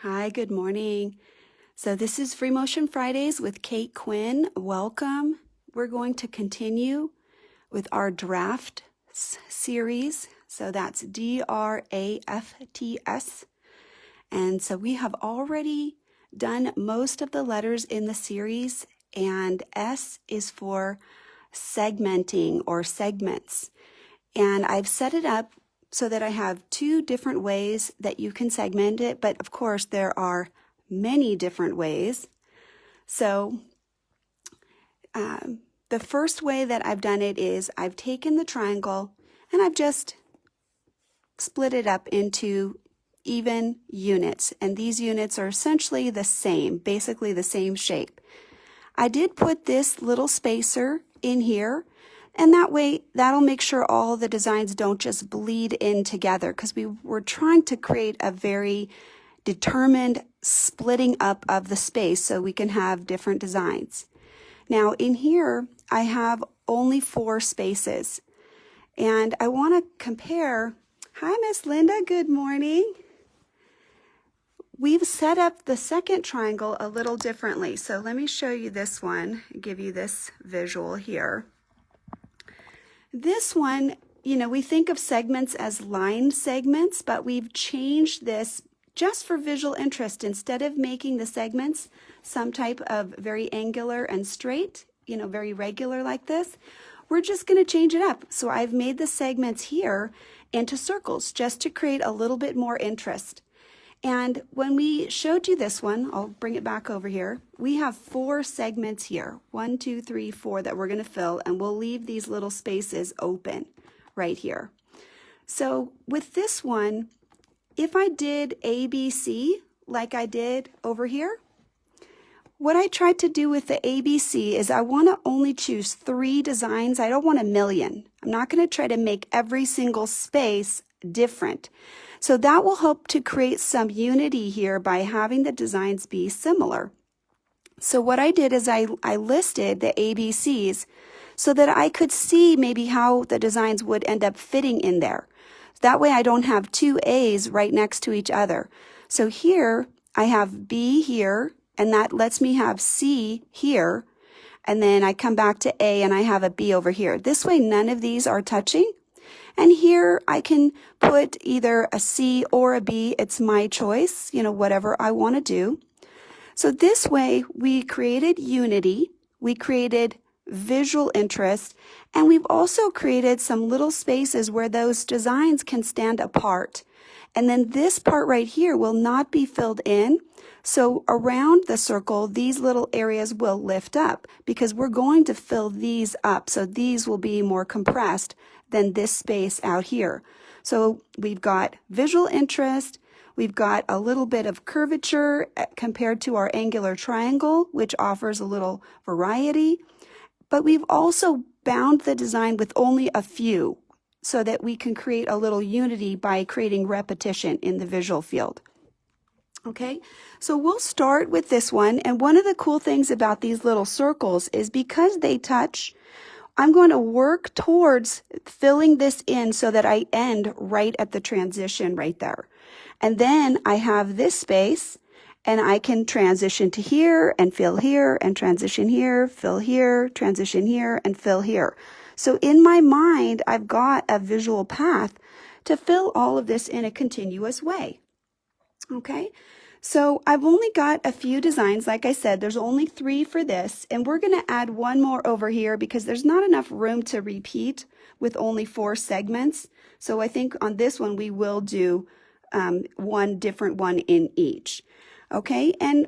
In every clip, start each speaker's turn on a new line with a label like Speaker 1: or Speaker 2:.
Speaker 1: Hi, good morning. So this is Freemotion Fridays with Kate Quinn. Welcome. We're going to continue with our DRAFTS series. So that's DRAFTS. And so we have already done most of the letters in the series, and S is for segmenting or segments. And I've set it up so that I have two different ways that you can segment it, but of course there are many different ways. So the first way that I've done it is I've taken the triangle and I've just split it up into even units, and these units are essentially the same, basically the same shape. I did put this little spacer in here, and that way that'll make sure all the designs don't just bleed in together, because we were trying to create a very determined splitting up of the space so we can have different designs. Now in here I have only 4 spaces, and I want to compare. Hi Miss Linda, good morning. We've set up the second triangle a little differently, so let me show you this one, give you this visual here. This one, we think of segments as line segments, but we've changed this just for visual interest. Instead of making the segments some type of very angular and straight, very regular like this, we're just going to change it up. So I've made the segments here into circles just to create a little bit more interest. And when we showed you this one, I'll bring it back over here, we have 4 segments here, 1, 2, 3, 4 that we're going to fill, and we'll leave these little spaces open right here. So with this one, if I did ABC like I did over here, what I tried to do with the ABC is I want to only choose 3 designs. I don't want a million. I'm not going to try to make every single space different. So that will help to create some unity here by having the designs be similar. So what I did is I listed the ABCs so that I could see maybe how the designs would end up fitting in there. That way I don't have 2 A's right next to each other. So here I have B here, and that lets me have C here, and then I come back to A and I have a B over here. This way none of these are touching. And here I can put either a C or a B. It's my choice, whatever I want to do. So this way we created unity, we created visual interest, and we've also created some little spaces where those designs can stand apart. And then this part right here will not be filled in. So around the circle, these little areas will lift up because we're going to fill these up. So these will be more compressed than this space out here. So we've got visual interest, we've got a little bit of curvature compared to our angular triangle, which offers a little variety, but we've also bound the design with only a few so that we can create a little unity by creating repetition in the visual field. Okay, so we'll start with this one, and one of the cool things about these little circles is because they touch, I'm going to work towards filling this in so that I end right at the transition right there. And then I have this space, and I can transition to here and fill here and transition here, fill here, transition here, and fill here. So in my mind, I've got a visual path to fill all of this in a continuous way. Okay, so I've only got a few designs. Like I said, there's only 3 for this, and we're going to add one more over here because there's not enough room to repeat with only 4 segments. So I think on this one we will do one different one in each. Okay, and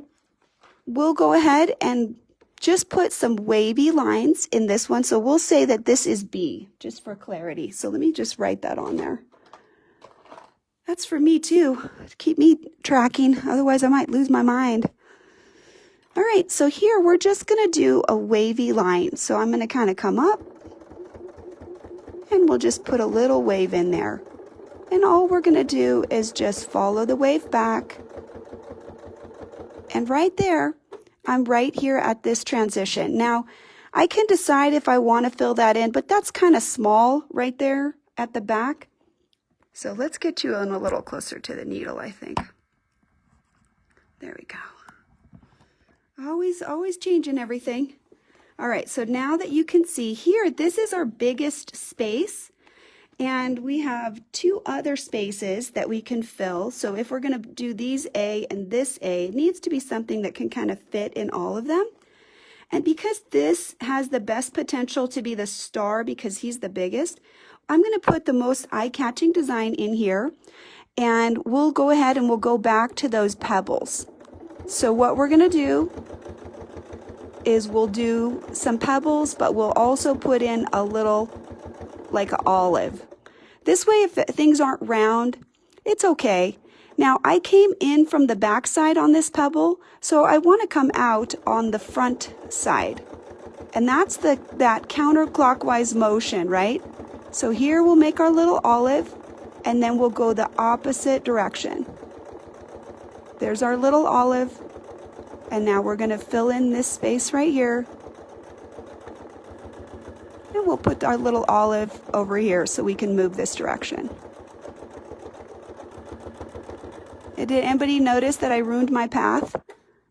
Speaker 1: we'll go ahead and just put some wavy lines in this one. So we'll say that this is B, just for clarity. So let me just write that on there. That's for me too, to keep me tracking, otherwise I might lose my mind. All right, so here we're just going to do a wavy line. So I'm going to kind of come up, and we'll just put a little wave in there. And all we're going to do is just follow the wave back. And right there, I'm right here at this transition. Now, I can decide if I want to fill that in, but that's kind of small right there at the back. So let's get you in a little closer to the needle, I think. There we go. Always changing everything. All right, so now that you can see here, this is our biggest space. And we have two other spaces that we can fill. So if we're going to do these A and this A, it needs to be something that can kind of fit in all of them. And because this has the best potential to be the star because he's the biggest, I'm going to put the most eye-catching design in here. And we'll go ahead and we'll go back to those pebbles. So what we're going to do is we'll do some pebbles, but we'll also put in a little like an olive. This way, if things aren't round, it's okay. Now, I came in from the back side on this pebble, so I want to come out on the front side. And that's that counterclockwise motion, right? So here we'll make our little olive, and then we'll go the opposite direction. There's our little olive, and now we're going to fill in this space right here. And we'll put our little olive over here so we can move this direction. Did anybody notice that I ruined my path?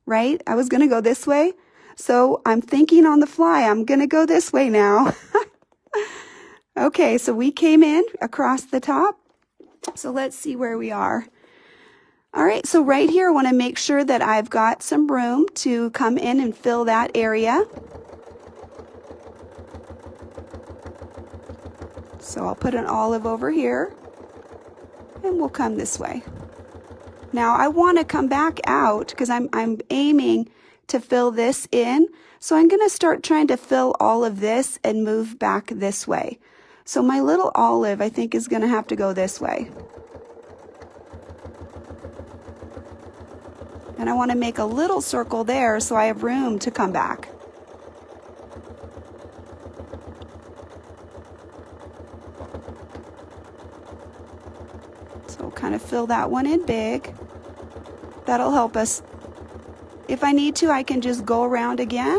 Speaker 1: Right? I was going to go this way. So I'm thinking on the fly, I'm going to go this way now. Okay, so we came in across the top. So let's see where we are. All right, so right here, I want to make sure that I've got some room to come in and fill that area. So I'll put an olive over here, and we'll come this way. Now I want to come back out because I'm aiming to fill this in. So I'm going to start trying to fill all of this and move back this way. So my little olive, I think, is going to have to go this way. And I want to make a little circle there so I have room to come back. So kind of fill that one in big. That'll help us. If I need to, I can just go around again.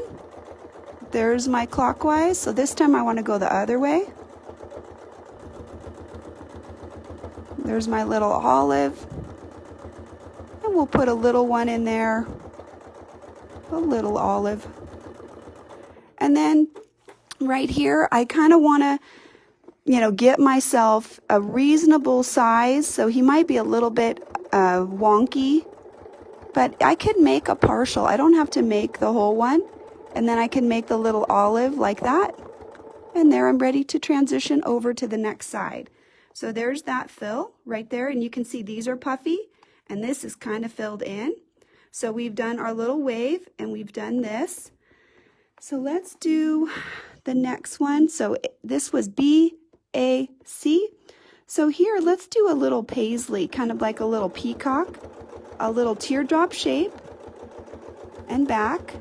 Speaker 1: There's my clockwise. So this time I want to go the other way. There's my little olive. And we'll put a little one in there. A little olive. And then right here, I kind of want to, get myself a reasonable size. So he might be a little bit wonky, but I could make a partial. I don't have to make the whole one. And then I can make the little olive like that. And there I'm ready to transition over to the next side. So there's that fill right there. And you can see these are puffy and this is kind of filled in. So we've done our little wave and we've done this. So let's do the next one. So this was B, A, C. So here, let's do a little paisley, kind of like a little peacock, a little teardrop shape and back.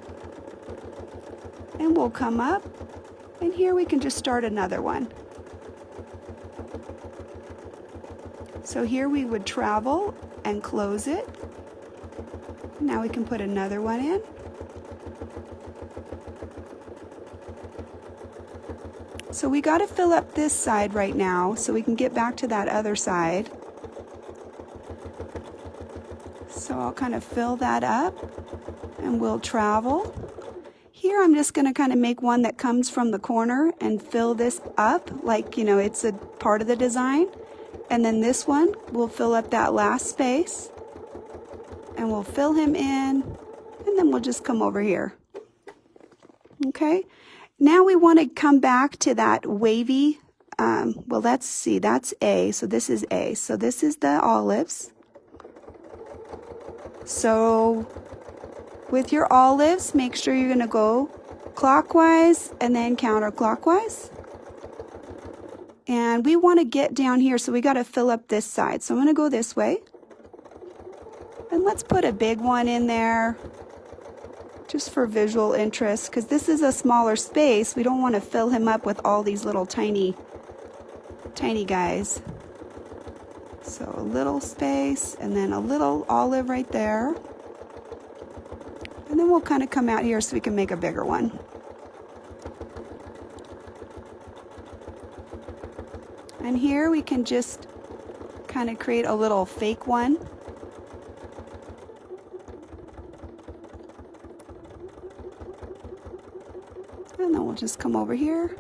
Speaker 1: And we'll come up, and here we can just start another one. So here we would travel and close it. Now we can put another one in. So we got to fill up this side right now so we can get back to that other side. So I'll kind of fill that up and we'll travel. Here I'm just going to kind of make one that comes from the corner and fill this up like, it's a part of the design. And then this one will fill up that last space and we'll fill him in and then we'll just come over here. Okay. Now we want to come back to that wavy, well, let's see, that's A, so this is A. So this is the olives. So with your olives, make sure you're going to go clockwise and then counterclockwise. And we want to get down here, so we got to fill up this side. So I'm going to go this way. And let's put a big one in there. Just for visual interest, because this is a smaller space. We don't want to fill him up with all these little tiny guys. So a little space and then a little olive right there. And then we'll kind of come out here so we can make a bigger one. And here we can just kind of create a little fake one. we'll just come over here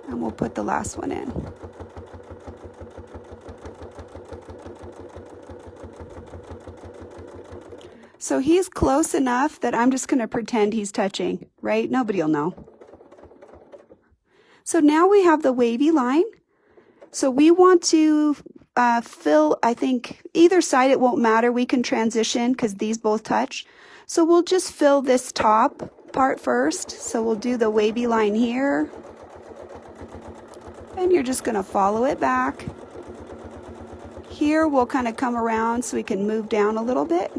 Speaker 1: and we'll put the last one in. So he's close enough that I'm just going to pretend he's touching, right? Nobody will know. So now we have the wavy line. So we want to fill, I think, either side, it won't matter. We can transition because these both touch. So we'll just fill this top part first. So we'll do the wavy line here. And you're just going to follow it back. Here we'll kind of come around so we can move down a little bit.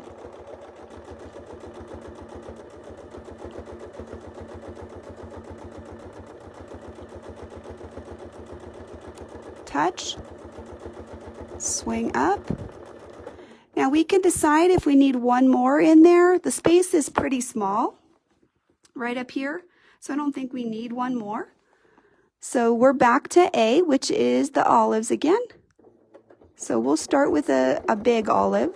Speaker 1: Touch, swing up. Now we can decide if we need one more in there. The space is pretty small right up here, so I don't think we need one more. So we're back to A, which is the olives again. So we'll start with a big olive.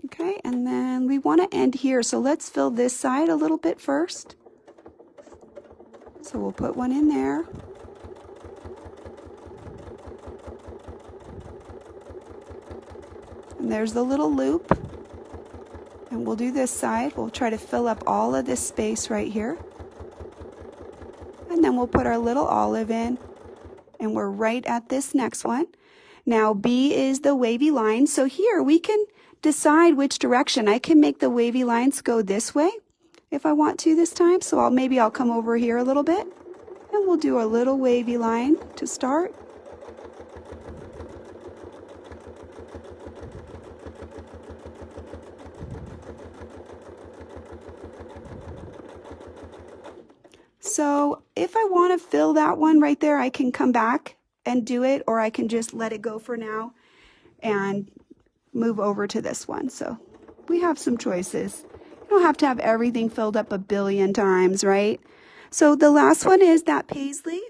Speaker 1: Okay, and then we want to end here, so let's fill this side a little bit first. So we'll put one in there. And there's the little loop. And we'll do this side. We'll try to fill up all of this space right here. And then we'll put our little olive in. And we're right at this next one. Now B is the wavy line. So here we can decide which direction. I can make the wavy lines go this way if I want to this time. So maybe I'll come over here a little bit and we'll do a little wavy line to start. So if I want to fill that one right there, I can come back and do it, or I can just let it go for now and move over to this one. So we have some choices. You don't have to have everything filled up a billion times, right? So the last one is that Paisley.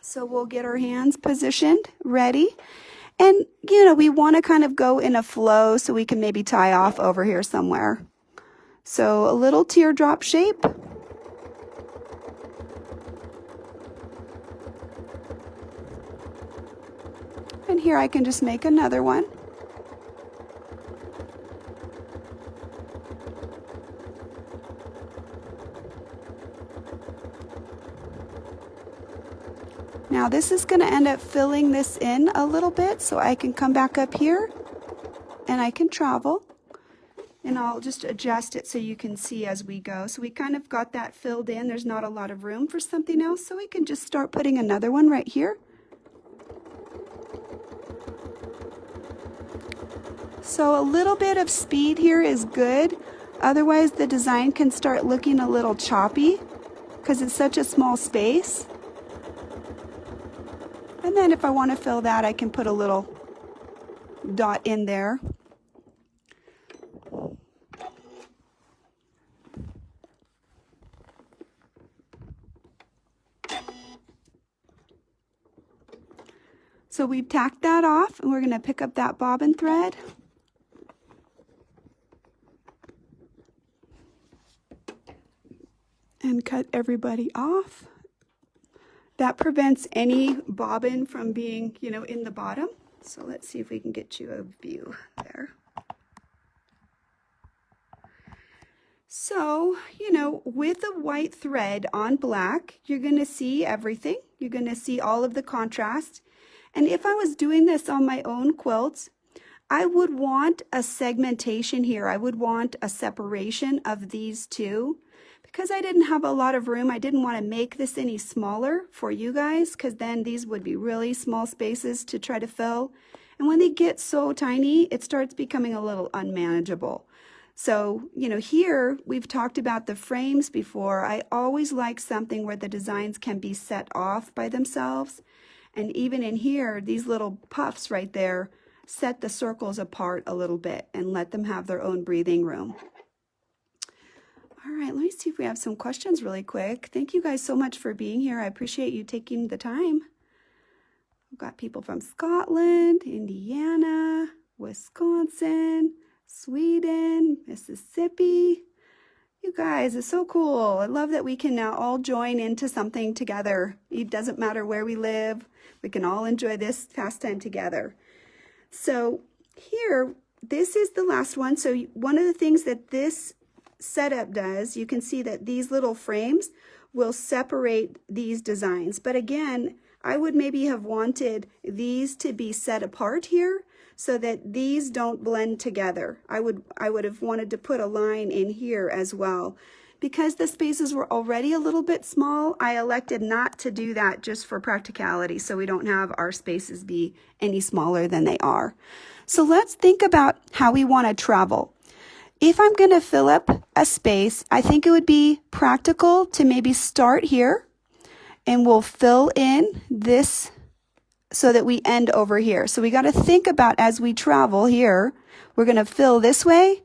Speaker 1: So we'll get our hands positioned, ready. And, you know, we want to kind of go in a flow so we can maybe tie off over here somewhere. So a little teardrop shape. And here I can just make another one. Now this is going to end up filling this in a little bit, so I can come back up here and I can travel. And I'll just adjust it so you can see as we go. So we kind of got that filled in. There's not a lot of room for something else, so we can just start putting another one right here. So a little bit of speed here is good. Otherwise the design can start looking a little choppy because it's such a small space. And then if I want to fill that, I can put a little dot in there. So we've tacked that off, and we're going to pick up that bobbin thread. And cut everybody off. That prevents any bobbin from being, you know, in the bottom. So let's see if we can get you a view there. So, you know, with a white thread on black, you're going to see everything. You're going to see all of the contrast. And if I was doing this on my own quilts, I would want a segmentation here. I would want a separation of these two. Because I didn't have a lot of room, I didn't want to make this any smaller for you guys, because then these would be really small spaces to try to fill. And when they get so tiny, it starts becoming a little unmanageable. So, you know, here we've talked about the frames before. I always like something where the designs can be set off by themselves. And even in here, these little puffs right there, set the circles apart a little bit and let them have their own breathing room. All right, let me see if we have some questions really quick. Thank you guys so much for being here. I appreciate you taking the time. We've got people from Scotland, Indiana, Wisconsin, Sweden, Mississippi. You guys, it's so cool. I love that we can now all join into something together. It doesn't matter where we live. We can all enjoy this pastime together. So here, this is the last one. So one of the things that this setup does, you can see that these little frames will separate these designs. But again, I would maybe have wanted these to be set apart here so that these don't blend together. I would have wanted to put a line in here as well. Because the spaces were already a little bit small, I elected not to do that just for practicality, so we don't have our spaces be any smaller than they are. So let's think about how we want to travel. If I'm going to fill up a space, I think it would be practical to maybe start here, and we'll fill in this so that we end over here. So we got to think about as we travel here, we're going to fill this way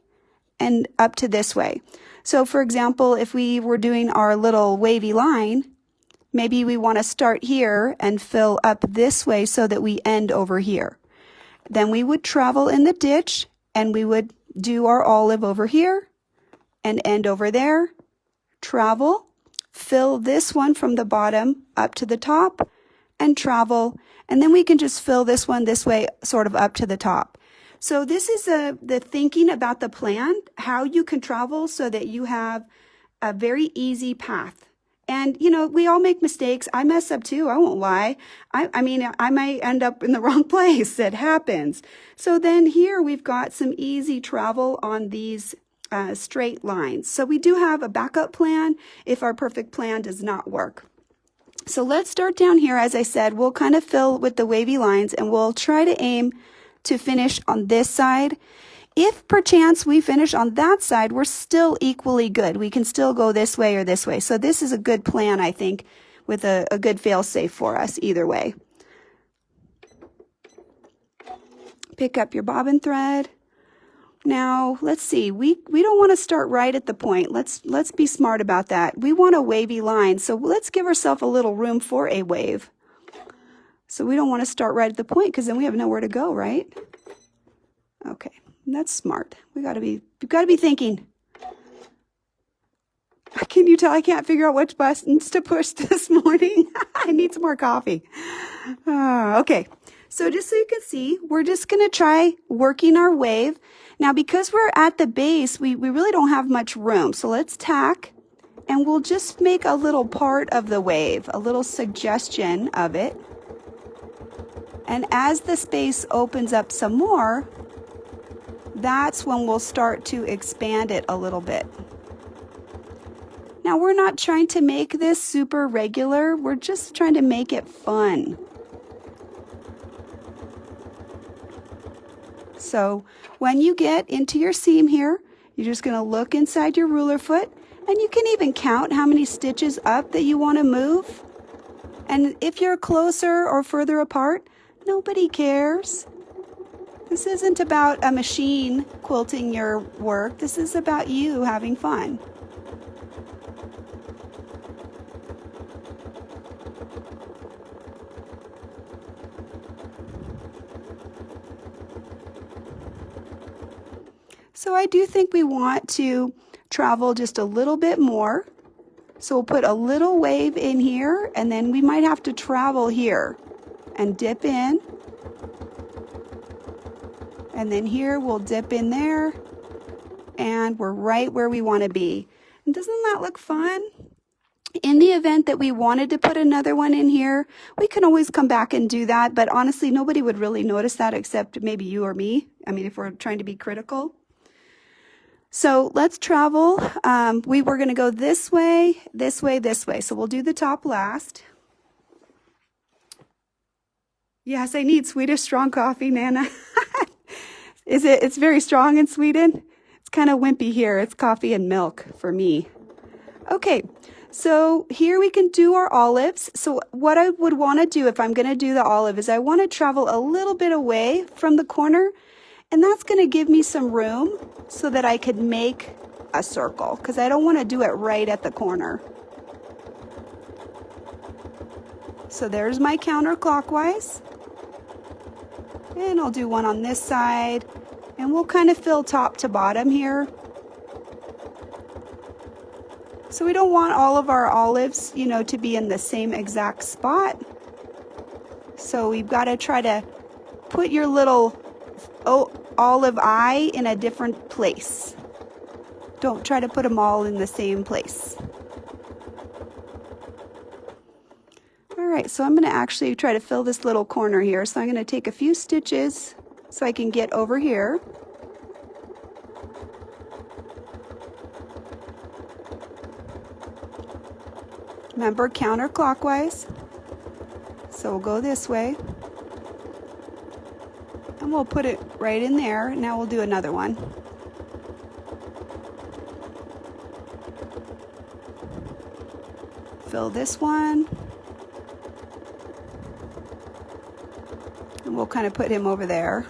Speaker 1: and up to this way. So for example, if we were doing our little wavy line, maybe we want to start here and fill up this way so that we end over here. Then we would travel in the ditch and we would do our olive over here and end over there, travel, fill this one from the bottom up to the top and travel, and then we can just fill this one this way sort of up to the top. So this is the thinking about the plan, how you can travel so that you have a very easy path. And, you know, we all make mistakes. I mess up too. I won't lie. I mean, I might end up in the wrong place. It happens. So then here we've got some easy travel on these straight lines. So we do have a backup plan if our perfect plan does not work. So let's start down here. As I said, we'll kind of fill with the wavy lines and we'll try to aim to finish on this side. If perchance we finish on that side, we're still equally good. We can still go this way or this way. So this is a good plan, I think, with a good fail-safe for us either way. Pick up your bobbin thread. Now, let's see, we don't want to start right at the point. Let's be smart about that. We want a wavy line, so let's give ourselves a little room for a wave. So we don't want to start right at the point because then we have nowhere to go, right? Okay, that's smart. We've got to be thinking. Can you tell I can't figure out which buttons to push this morning? I need some more coffee. Okay, so just so you can see, we're just going to try working our wave. Now, because we're at the base, we really don't have much room. So let's tack, and we'll just make a little part of the wave, a little suggestion of it. And as the space opens up some more, that's when we'll start to expand it a little bit. Now, we're not trying to make this super regular. We're just trying to make it fun. So when you get into your seam here, you're just going to look inside your ruler foot, and you can even count how many stitches up that you want to move. And if you're closer or further apart, nobody cares. This isn't about a machine quilting your work. This is about you having fun. So I do think we want to travel just a little bit more. So we'll put a little wave in here, and then we might have to travel here and dip in. And then here we'll dip in there, and we're right where we want to be. And doesn't that look fun? In the event that we wanted to put another one in here, we can always come back and do that, but honestly, nobody would really notice that except maybe you or me. I mean, if we're trying to be critical. So let's travel. We were going to go this way, this way, this way. So we'll do the top last. Yes, I need Swedish strong coffee, Nana. It's very strong in Sweden. It's kind of wimpy here. It's coffee and milk for me. Okay, So here we can do our olives. So what I would want to do if I'm going to do the olive is I want to travel a little bit away from the corner, and that's going to give me some room so that I could make a circle, because I don't want to do it right at the corner. So there's my counterclockwise, and I'll do one on this side, and we'll kind of fill top to bottom here. So we don't want all of our olives, you know, to be in the same exact spot. So we've got to try to put your little olive eye in a different place. Don't try to put them all in the same place. All right, so I'm going to actually try to fill this little corner here. So I'm going to take a few stitches so I can get over here. Remember, counterclockwise. So we'll go this way. And we'll put it right in there. Now we'll do another one. Fill this one. And we'll kind of put him over there.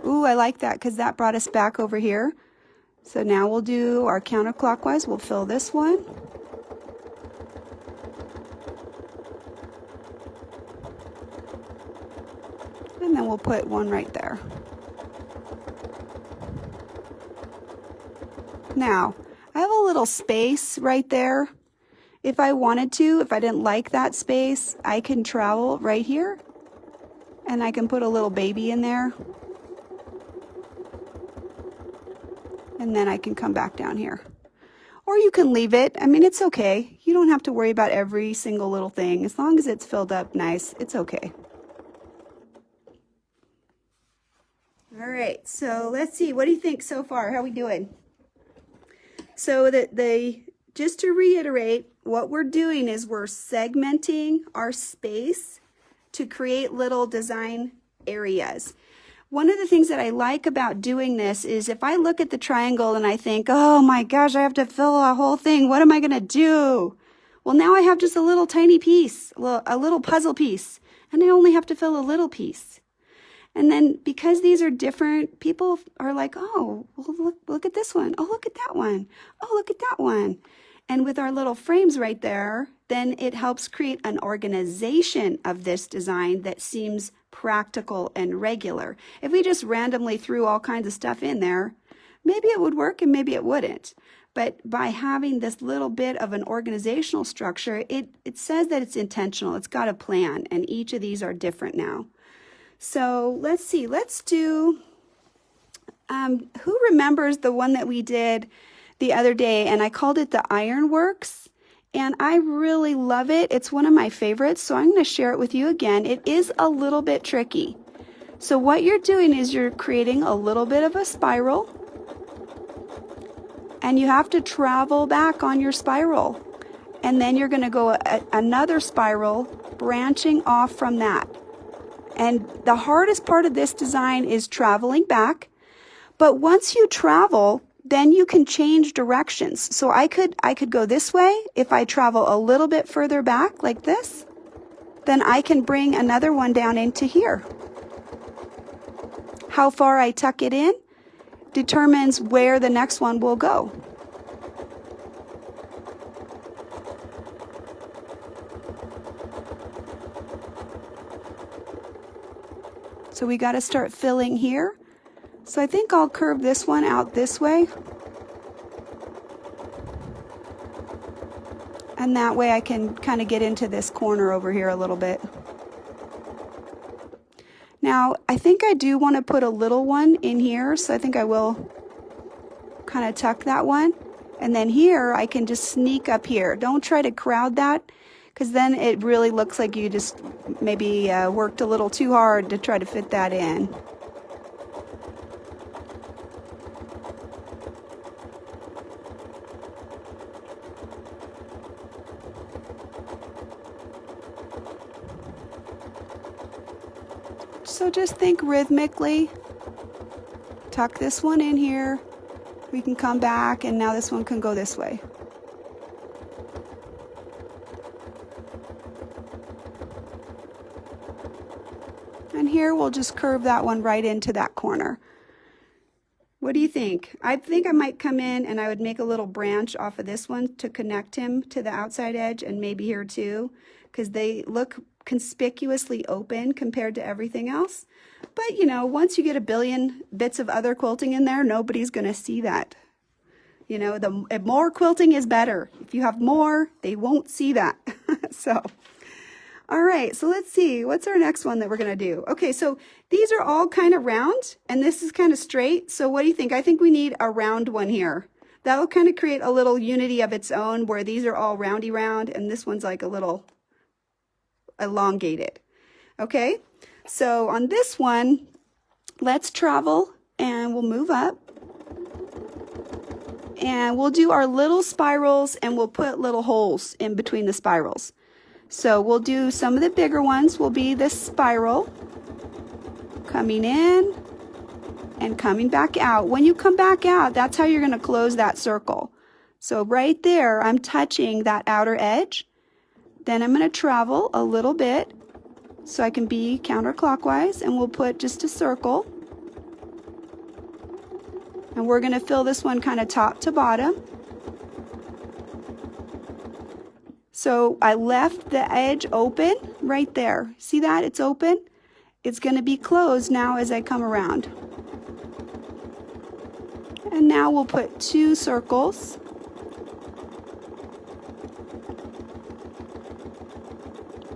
Speaker 1: Ooh, I like that because that brought us back over here. So now we'll do our counterclockwise. We'll fill this one. And then we'll put one right there. Now, I have a little space right there. If I wanted to, if I didn't like that space, I can travel right here. And I can put a little baby in there. And then I can come back down here. Or you can leave it. I mean, it's okay. You don't have to worry about every single little thing. As long as it's filled up nice, it's okay. All right, so let's see. What do you think so far? How are we doing? So just to reiterate, what we're doing is we're segmenting our space to create little design areas. One of the things that I like about doing this is if I look at the triangle and I think, oh my gosh, I have to fill a whole thing. What am I going to do? Well, now I have just a little tiny piece, a little puzzle piece, and I only have to fill a little piece. And then because these are different, people are like, oh, well, look at this one. Oh, look at that one. Oh, look at that one. And with our little frames right there, then it helps create an organization of this design that seems practical and regular. If we just randomly threw all kinds of stuff in there, maybe it would work and maybe it wouldn't. But by having this little bit of an organizational structure, it says that it's intentional. It's got a plan, and each of these are different now. So let's see, let's do, who remembers the one that we did the other day, and I called it the Ironworks, and I really love it. It's one of my favorites, so I'm going to share it with you again. It is a little bit tricky. So what you're doing is you're creating a little bit of a spiral, and you have to travel back on your spiral, and then you're going to go another spiral branching off from that. And the hardest part of this design is traveling back. But once you travel, then you can change directions. So I could go this way. If I travel a little bit further back like this, then I can bring another one down into here. How far I tuck it in determines where the next one will go. So we got to start filling here. So I think I'll curve this one out this way. And that way I can kind of get into this corner over here a little bit. Now, I think I do want to put a little one in here, so I think I will kind of tuck that one. And then here, I can just sneak up here. Don't try to crowd that, because then it really looks like you just maybe worked a little too hard to try to fit that in. So just think rhythmically. Tuck this one in here. We can come back, and now this one can go this way. And here we'll just curve that one right into that corner. What do you think? I think I might come in and I would make a little branch off of this one to connect him to the outside edge, and maybe here too, because they look conspicuously open compared to everything else. But you know, once you get a billion bits of other quilting in there, nobody's going to see that. You know, the more quilting is better. If you have more, they won't see that. So, all right, so let's see, what's our next one that we're going to do? Okay, so these are all kind of round, and this is kind of straight. So what do you think? I think we need a round one here. That'll kind of create a little unity of its own, where these are all roundy round, and this one's like a little elongated. Okay, so on this one, let's travel, and we'll move up. And we'll do our little spirals, and we'll put little holes in between the spirals. So we'll do some of the bigger ones will be this spiral coming in and coming back out. When you come back out, that's how you're going to close that circle. So right there, I'm touching that outer edge. Then I'm going to travel a little bit so I can be counterclockwise, and we'll put just a circle. And we're going to fill this one kind of top to bottom. So I left the edge open right there. See that? It's open. It's going to be closed now as I come around. And now we'll put 2 circles.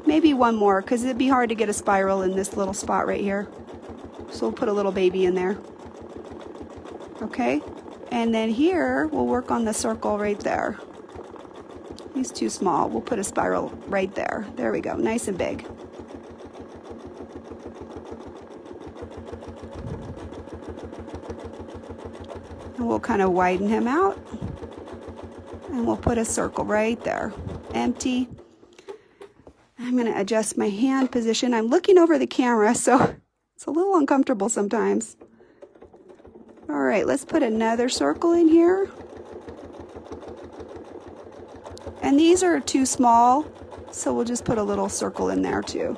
Speaker 1: Maybe one more, because it'd be hard to get a spiral in this little spot right here. So we'll put a little baby in there. Okay, and then here we'll work on the circle right there. He's too small. We'll put a spiral right there. There we go, nice and big. And we'll kind of widen him out. And we'll put a circle right there, empty. I'm going to adjust my hand position. I'm looking over the camera, so it's a little uncomfortable sometimes. All right, let's put another circle in here. And these are too small, so we'll just put a little circle in there too.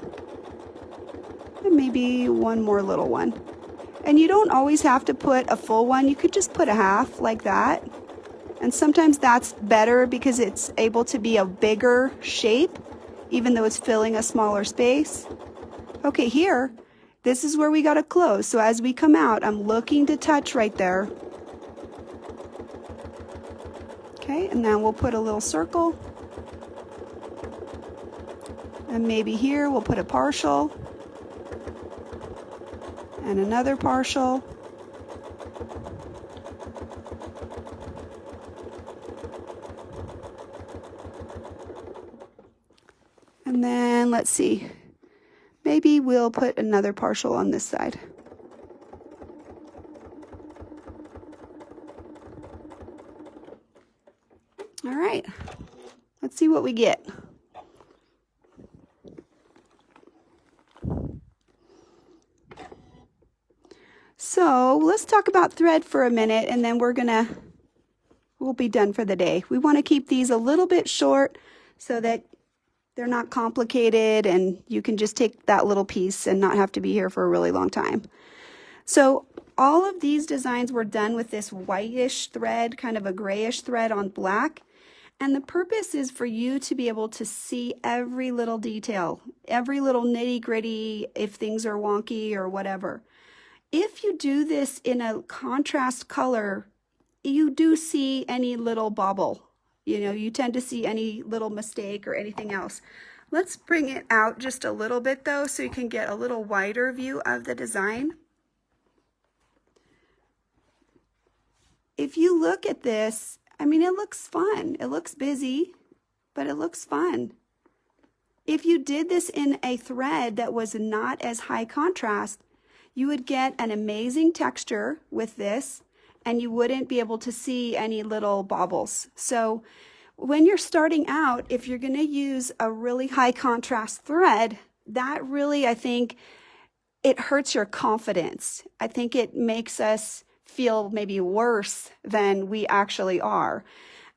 Speaker 1: And maybe one more little one. And you don't always have to put a full one. You could just put a half like that. And sometimes that's better because it's able to be a bigger shape, even though it's filling a smaller space. Okay, here, this is where we got to close. So as we come out, I'm looking to touch right there. Okay, and then we'll put a little circle. And maybe here we'll put a partial. And another partial. And then let's see. Maybe we'll put another partial on this side. All right, let's see what we get. So let's talk about thread for a minute, and then we'll be done for the day. We want to keep these a little bit short so that they're not complicated and you can just take that little piece and not have to be here for a really long time. So all of these designs were done with this whitish thread, kind of a grayish thread on black. And the purpose is for you to be able to see every little detail, every little nitty gritty, if things are wonky or whatever. If you do this in a contrast color, you do see any little bobble. You know, you tend to see any little mistake or anything else. Let's bring it out just a little bit though, so you can get a little wider view of the design. If you look at this, I mean, it looks fun. It looks busy, but it looks fun. If you did this in a thread that was not as high contrast, you would get an amazing texture with this, and you wouldn't be able to see any little bobbles. So when you're starting out, if you're going to use a really high contrast thread, that really, I think, it hurts your confidence. I think it makes us feel maybe worse than we actually are.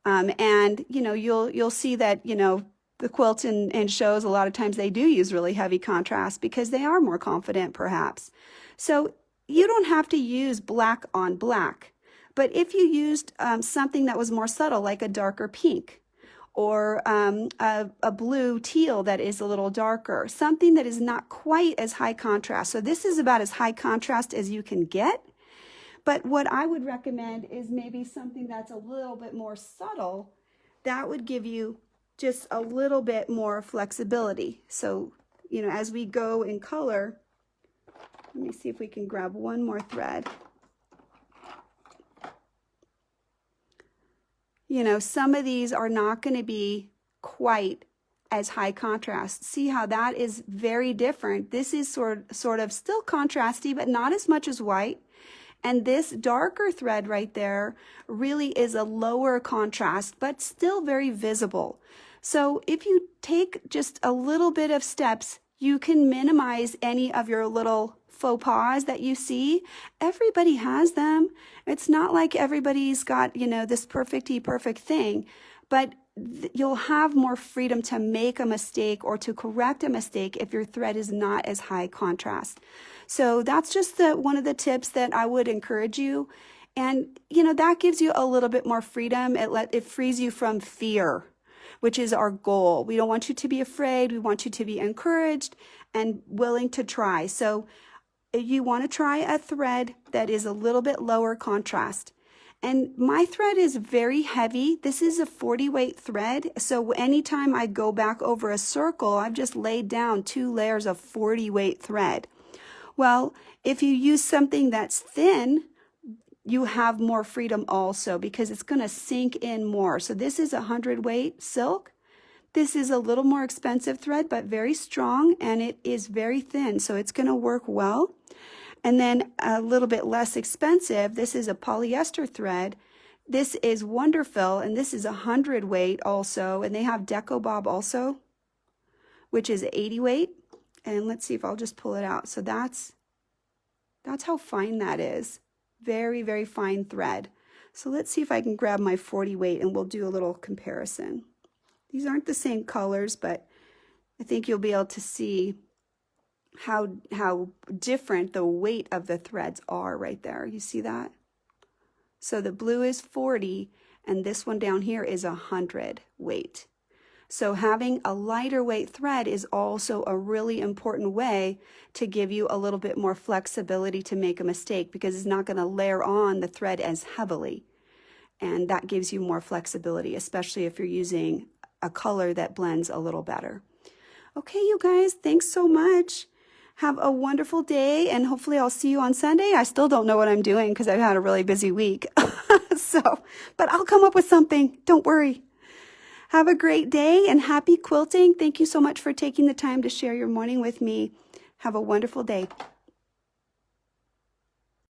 Speaker 1: And you know, you'll see that, you know, the quilts in shows, a lot of times they do use really heavy contrast because they are more confident perhaps. So you don't have to use black on black, but if you used something that was more subtle, like a darker pink, or a blue teal that is a little darker, something that is not quite as high contrast. So this is about as high contrast as you can get. But what I would recommend is maybe something that's a little bit more subtle. That would give you just a little bit more flexibility. So, you know, as we go in color, let me see if we can grab one more thread. You know, some of these are not going to be quite as high contrast. See how that is very different. This is sort of still contrasty, but not as much as white. And this darker thread right there really is a lower contrast, but still very visible. So if you take just a little bit of steps, you can minimize any of your little faux pas that you see. Everybody has them. It's not like everybody's got, you know, this perfect thing, but you'll have more freedom to make a mistake or to correct a mistake if your thread is not as high contrast. So that's just one of the tips that I would encourage you. And, you know, that gives you a little bit more freedom. It frees you from fear, which is our goal. We don't want you to be afraid. We want you to be encouraged and willing to try. So you want to try a thread that is a little bit lower contrast. And my thread is very heavy. This is a 40 weight thread. So anytime I go back over a circle, I've just laid down 2 layers of 40 weight thread. Well, if you use something that's thin, you have more freedom also because it's going to sink in more. So this is 100 weight silk. This is a little more expensive thread, but very strong, and it is very thin, so it's going to work well. And then a little bit less expensive, this is a polyester thread. This is wonderful, and this is 100 weight also, and they have Deco Bob also, which is 80 weight. And let's see if I'll just pull it out. So that's how fine that is. Very, very fine thread. So let's see if I can grab my 40 weight and we'll do a little comparison. These aren't the same colors, but I think you'll be able to see how different the weight of the threads are right there. You see that? So the blue is 40 and this one down here is 100 weight. So having a lighter weight thread is also a really important way to give you a little bit more flexibility to make a mistake because it's not going to layer on the thread as heavily. And that gives you more flexibility, especially if you're using a color that blends a little better. Okay, you guys, thanks so much. Have a wonderful day, and hopefully I'll see you on Sunday. I still don't know what I'm doing because I've had a really busy week. But I'll come up with something. Don't worry. Have a great day and happy quilting. Thank you so much for taking the time to share your morning with me. Have a wonderful day.